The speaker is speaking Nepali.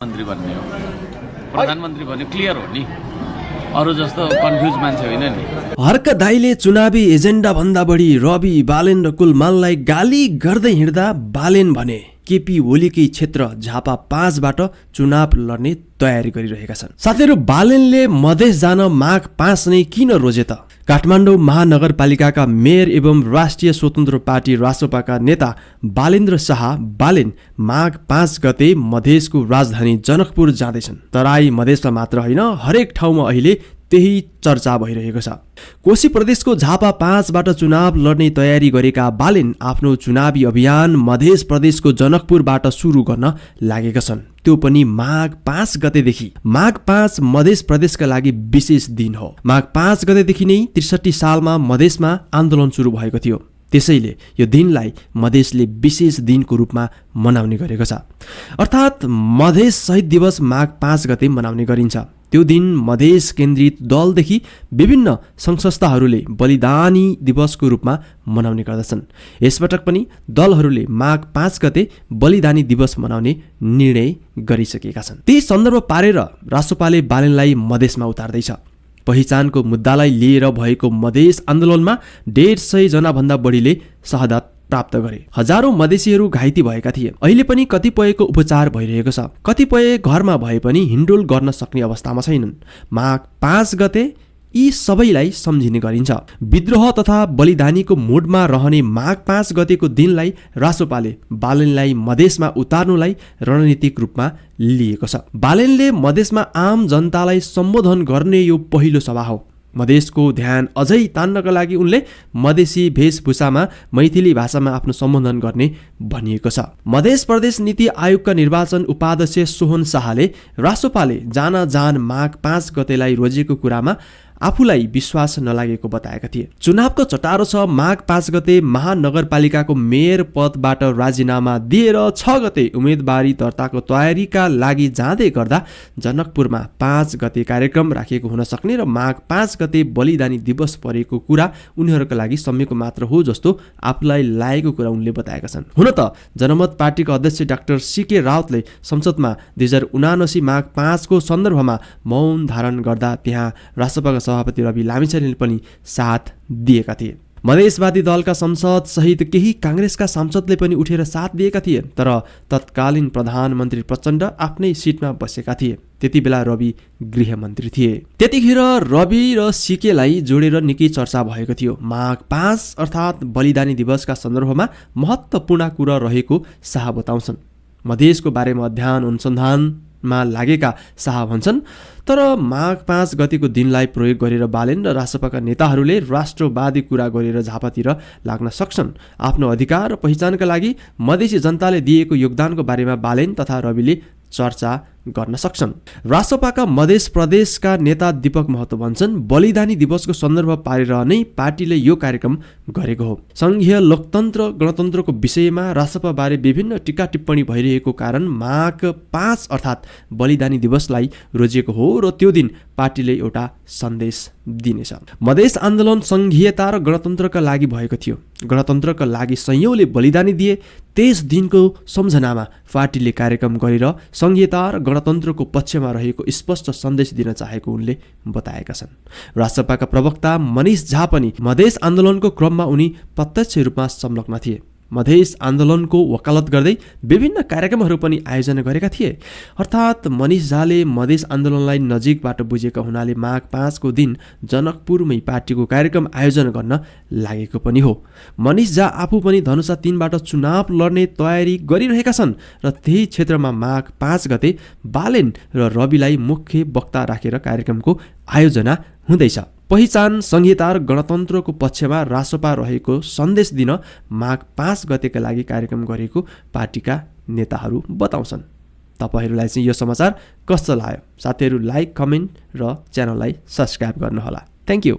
मन्त्री भन्ने हो प्रधानमन्त्री भन्ने क्लियर हो नि अरु जस्तो कन्फ्युज मान्छे होइन नि। हर्क दाइले चुनावी एजेन्डा भन्दा बढी रवि बालेन र कुलमाललाई गाली गर्दै हिँड्दा बालेन भने केपी ओलीकै क्षेत्र झापा 5 बाट चुनाव लड्ने तयारी गरिरहेका छन्। साथीहरु, बालेनले मधेस जान माघ 5 नै किन रोजे त? काठमाडौँ महानगरपालिकाका मेयर एवं राष्ट्रिय स्वतन्त्र पार्टी रासोपाका नेता बालेन्द्र शाह बालेन माघ 5 गते मधेसको राजधानी जनकपुर जाँदैछन्। तराई मधेसमा मात्र होइन, हरेक ठाउँमा अहिले त्यही चर्चा भइरहेको छ। कोशी प्रदेशको झापा 5 बाट चुनाव लड्ने तयारी गरेका बालेन आफ्नो चुनावी अभियान मधेस प्रदेशको जनकपुरबाट सुरु गर्न लागेका छन्, त्यो पनि माघ 5 गतेदेखि। माघ 5 मधेस प्रदेशका लागि विशेष दिन हो। माघ 5 गतेदेखि नै 63 सालमा मधेसमा आन्दोलन सुरु भएको थियो, त्यसैले यो दिनलाई मधेसले विशेष दिनको रूपमा मनाउने गरेको छ। अर्थात् मधेस शहीद दिवस माघ 5 गते मनाउने गरिन्छ। त्यो दिन मधेस केन्द्रित दलदेखि विभिन्न संस्थाहरूले बलिदानी दिवसको रूपमा मनाउने गर्दछन्। यसपटक पनि दलहरूले माघ 5 गते बलिदानी दिवस मनाउने निर्णय गरिसकेका छन्। त्यही सन्दर्भ पारेर रासोपाले बालेनलाई मधेसमा उतार्दैछ। पहिचानको मुद्दालाई लिएर भएको मधेस आन्दोलनमा 150 जना भन्दा बढीले शहादत प्राप्त गरे। हजारौं मधेसीहरू घाइते भएका थिए। अहिले पनि कतिपयको उपचार भइरहेको छ। कतिपय घरमा भए पनि हिन्डोल गर्न सक्ने अवस्थामा छैनन्। माघ 5 गते यी सबैलाई सम्झिने गरिन्छ। विद्रोह तथा बलिदानीको मुडमा रहने माघ 5 गतेको दिनलाई रासोपाले बालेनलाई मधेसमा उतार्नुलाई रणनीतिक रूपमा लिएको छ। बालेनले मधेसमा आम जनतालाई सम्बोधन गर्ने यो पहिलो सभा हो। मधेसको ध्यान अझै तान्नका लागि उनले मधेसी वेशभूषामा मैथिली भाषामा आफ्नो सम्बोधन गर्ने भनिएको छ। मधेस प्रदेश नीति आयोगका निर्वाचन उपाध्यक्ष सोहन शाहले रासोपाले जान माघ 5 गतेलाई रोजेको कुरामा आफूलाई विश्वास नलागेको बताएका थिए। चुनावको चटारो छ। माघ 5 गते महानगरपालिकाको मेयर पदबाट राजीनामा दिएर 6 गते उम्मेदवारी दर्ताको तयारीका लागि जाँदै गर्दा जनकपुरमा 5 गते कार्यक्रम राखिएको हुन सक्ने र माघ 5 गते बलिदानी दिवस परेको कुरा उनीहरूका लागि सम्मेको मात्र हो जस्तो आफूलाई लागेको कुरा उनले बताएका छन्। हुन त जनमत पार्टीका अध्यक्ष डाक्टर सीके राउतले संसदमा 2079 माघ 5 को सन्दर्भमा मौन धारण गर्दा त्यहाँ रासोपाका सभापति रवि लामिछानेले पनि साथ दिएका थिए। मधेसवादी दलका संसद सहित केही काङ्ग्रेसका सांसदले पनि उठेर साथ दिएका थिए, तर तत्कालीन प्रधानमन्त्री प्रचण्ड आफ्नै सिटमा बसेका थिए। त्यति बेला रवि गृहमन्त्री थिए। त्यतिखेर रवि र सीकेलाई जोडेर निकै चर्चा भएको थियो। माघ 5 अर्थात् बलिदानी दिवसका सन्दर्भमा महत्त्वपूर्ण कुरा रहेको शाह बताउँछन्। मधेसको बारेमा अध्ययन अनुसन्धानमा लागेका शाह भन्छन्, तर माघ 5 गतेको दिनलाई प्रयोग गरेर बालेन र रासोपाका नेताहरूले राष्ट्रवादी कुरा गरेर झापातिर लाग्न सक्छन्। आफ्नो अधिकार र पहिचानका लागि मधेसी जनताले दिएको योगदानको बारेमा बालेन तथा रविले चर्चा गर्न सक्छन्। रासोपाका मधेस प्रदेशका नेता दीपक महतो भन्छन्, बलिदानी दिवसको सन्दर्भ पारेर नै पार्टीले यो कार्यक्रम गरेको हो। संघीय लोकतन्त्र गणतन्त्रको विषयमा रासोपा बारे विभिन्न टिका टिप्पणी भइरहेको कारण माघ 5 अर्थात् बलिदानी दिवसलाई रोजिएको हो र त्यो दिन पार्टीले एउटा सन्देश दिनेछ। मधेस आन्दोलन संघीयता र गणतन्त्रका लागि भएको थियो। गणतन्त्रका लागि सयौंले बलिदानी दिए। त्यस दिनको सम्झनामा पार्टीले कार्यक्रम गरेर संघीयता र गणतन्त्रको पक्षमा रहेको स्पष्ट सन्देश दिन चाहेको उनले बताएका छन्। रासोपाका प्रवक्ता मनिष झा पनि मधेस आन्दोलनको क्रममा उनी प्रत्यक्ष रूपमा संलग्न थिए। मधेस आन्दोलनको वकालत गर्दै विभिन्न कार्यक्रमहरू पनि आयोजना गरेका थिए। अर्थात् मनिष झाले मधेस आन्दोलनलाई नजिकबाट बुझेका हुनाले माघ 5 को दिन जनकपुरमै पार्टीको कार्यक्रम आयोजना गर्न लागेको पनि हो। मनिष झा आफू पनि धनुषा 3 बाट चुनाव लड्ने तयारी गरिरहेका छन् र त्यही क्षेत्रमा माघ 5 गते बालेन र रविलाई मुख्य वक्ता राखेर कार्यक्रमको आयोजना हुँदैछ। पहिचान, संहिता र गणतन्त्रको पक्षमा रासोपा रहेको सन्देश दिन माघ 5 गतेका लागि कार्यक्रम गरेको पार्टीका नेताहरू बताउँछन्। तपाईहरूलाई चाहिँ यो समाचार कस्तो लाग्यो? साथीहरू लाइक, कमेन्ट र च्यानललाई सब्स्क्राइब गर्नुहोला। Thank you.